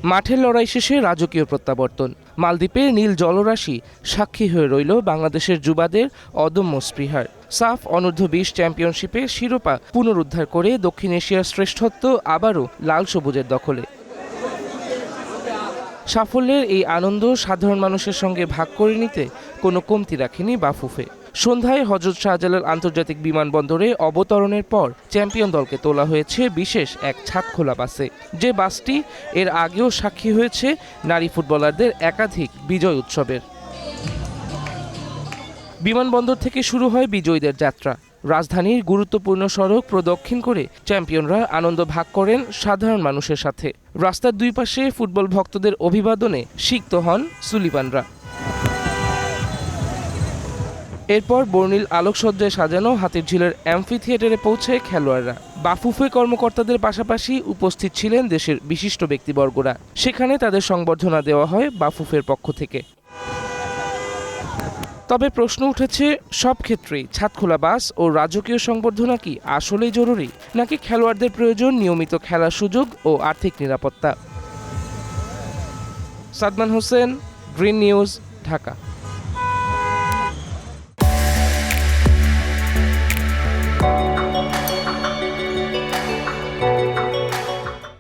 মাঠের লড়াই শেষে রাজকীয় প্রত্যাবর্তন। মালদ্বীপের নীল জলরাশি সাক্ষী হয়ে রইল বাংলাদেশের যুবাদের অদম্য স্পৃহার। সাফ অনূর্ধ্ব-20 চ্যাম্পিয়নশিপে শিরোপা পুনরুদ্ধার করে দক্ষিণ এশিয়ার শ্রেষ্ঠত্ব আবারও লাল সবুজের দখলে। সাফল্যের এই আনন্দ সাধারণ মানুষের সঙ্গে ভাগ করে নিতে কোনো কমতি রাখেনি বাফুফে। সন্ধ্যায় হযরত শাহজালাল আন্তর্জাতিক বিমানবন্দরে অবতরণের পর চ্যাম্পিয়ন দলকে তোলা হয়েছে বিশেষ এক ছাদখোলা বাসে। যে বাসটি এর আগেও সাক্ষী হয়েছে নারী ফুটবলারদের একাধিক বিজয় উৎসবের। বিমানবন্দর থেকে শুরু হয় বিজয়ীদের যাত্রা। রাজধানীর গুরুত্বপূর্ণ সড়ক প্রদক্ষিণ করে চ্যাম্পিয়নরা আনন্দ ভাগ করেন সাধারণ মানুষের সাথে। রাস্তার দুই পাশে ফুটবল ভক্তদের অভিবাদনে সিক্ত হন সুলিবানরা। এরপর বর্ণিল আলোকসজ্জায় সাজানো হাতিরঝিলের অ্যাম্ফি থিয়েটারে পৌঁছে খেলোয়াড়রা। বাফুফে কর্মকর্তাদের পাশাপাশি উপস্থিত ছিলেন দেশের বিশিষ্ট ব্যক্তিবর্গরা। সেখানে তাদের সংবর্ধনা দেওয়া হয় বাফুফের পক্ষ থেকে। তবে প্রশ্ন উঠেছে, সব ক্ষেত্রেই ছাদখোলা বাস ও রাজকীয় সংবর্ধনা কি আসলেই জরুরি, নাকি খেলোয়াড়দের প্রয়োজন নিয়মিত খেলার সুযোগ ও আর্থিক নিরাপত্তা? Sadman Hossain, green news, Dhaka.